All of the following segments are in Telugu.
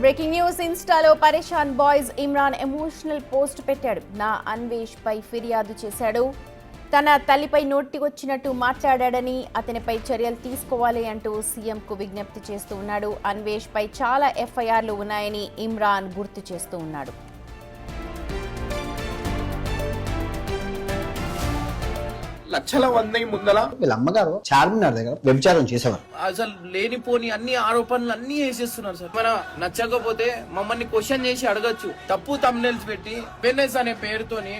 బ్రేకింగ్ న్యూస్ ఇన్స్టాలో పరేషాన్ బాయ్స్ ఇమ్రాన్ ఎమోషనల్ పోస్ట్ పెట్టాడు. నా అన్వేష్ పై ఫిర్యాదు చేశాడు. తన తల్లిపై నోటికొచ్చినట్టు మాట్లాడాడని అతనిపై చర్యలు తీసుకోవాలి అంటూ సీఎంకు విజ్ఞప్తి చేస్తూ ఉన్నాడు. అన్వేష్ పై చాలా ఎఫ్ఐఆర్లు ఉన్నాయని ఇమ్రాన్ గుర్తు చేస్తూ ఉన్నాడు. లక్షల వంద ముందల వీళ్ళ అమ్మగారు చార్మినార్ దగ్గర వ్యభిచారం చేసేవారు. అసలు లేనిపోని అన్ని ఆరోపణలు అన్ని వేసేస్తున్నారు సార్. మన నచ్చకపోతే మమ్మల్ని క్వశ్చన్ చేసి అడగచ్చు. తప్పు తమ్నెల్స్ పెట్టి ఫెర్నెస్ అనే పేరుతోని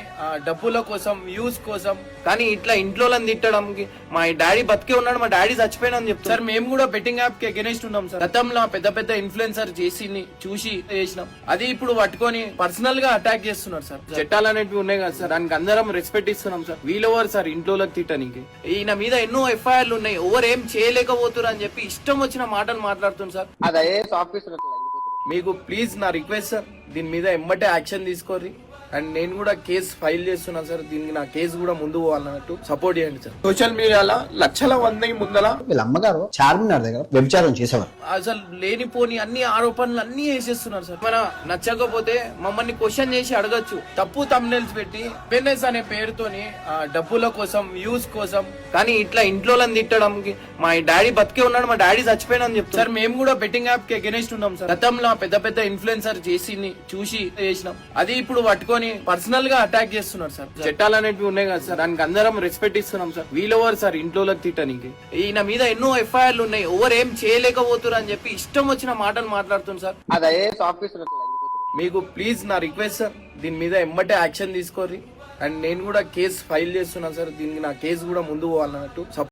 డబ్బుల కోసం వ్యూస్ కోసం, కానీ ఇట్లా ఇంట్లో తిట్టడంకి మా డాడీ బతికే ఉన్నాడు, మా డాడీ చచ్చిపోయినా అని చెప్తారు సార్. మేము కూడా బెట్టింగ్ యాప్ కి అగెనిస్ట్ ఉన్నాం సార్. గతంలో పెద్ద పెద్ద ఇన్ఫ్లుయెన్సర్ చేసి చూసి చేసినాం. అది ఇప్పుడు పట్టుకొని పర్సనల్ గా అటాక్ చేస్తున్నారు సార్. చట్టాలు అనేవి ఉన్నాయి కదా సార్, దానికి అందరం రెస్పెక్ట్ ఇస్తున్నాం సార్. వీళ్ళెవరు సార్ ఇంట్లో తిట్టడానికి? ఈయన మీద ఎన్నో ఎఫ్ఐఆర్లు ఉన్నాయి. ఎవరు ఏం చేయలేకపోతున్నారు అని చెప్పి ఇష్టం వచ్చిన మాటలు మాట్లాడుతుంది సార్. మీకు ప్లీజ్ నా రిక్వెస్ట్ సార్, దీని మీద ఎమ్మటే యాక్షన్ తీసుకోర్రి. అండ్ నేను కూడా కేసు ఫైల్ చేస్తున్నా సార్. దీనికి నా కేసు కూడా ముందు పోవాలన్నట్టు సపోర్ట్ చేయండి సార్. సోషల్ మీడియాలో లక్షల వంద ముందల వీళ్ళ అమ్మగారు చార్మినార్ దగ్గర వ్యభిచారం చేసేవారు. అసలు లేనిపోని అన్ని ఆరోపణలు అన్ని వేసేస్తున్నారు సార్. మన నచ్చకపోతే మమ్మల్ని క్వశ్చన్ చేసి అడగచ్చు. తప్పు తమ్నెల్స్ పెట్టి ఫెర్నెస్ అనే పేరుతోని డబ్బుల కోసం వ్యూస్ కోసం, కానీ ఇట్లా ఇంట్లో తిట్టడంకి మా డాడీ బతికే ఉన్నాడు, మా డాడీ చచ్చిపోయినా అని చెప్తారు సార్. మేము కూడా బెట్టింగ్ యాప్ కి అగెనిస్ట్ ఉన్నాం సార్. గతంలో పెద్ద పెద్ద ఇన్ఫ్లుయెన్సర్ చేసి చూసి చేసినాం. అది ఇప్పుడు పట్టుకొని పర్సనల్ గా అటాక్ చేస్తున్నారు సార్. చట్టాలు అనేవి ఉన్నాయి కదా సార్, దానికి అందరం రెస్పెక్ట్ ఇస్తున్నాం సార్. వీళ్ళెవరు సార్ ఇంట్లో తిట్టడానికి? ఈయన మీద ఎన్నో ఎఫ్ఐఆర్లు ఉన్నాయి. ఎవరు ఏం చేయలేకపోతున్నారు అని చెప్పి ఇష్టం వచ్చిన మాటలు మాట్లాడుతుంది సార్. మీకు ప్లీజ్ నా రిక్వెస్ట్ సార్, దీని మీద ఎమ్మటే యాక్షన్ తీసుకోర్రి. అండ్ నేను కూడా కేసు ఫైల్ చేస్తున్నా సార్. దీనికి నా కేసు కూడా ముందు పోవాలన్నట్టు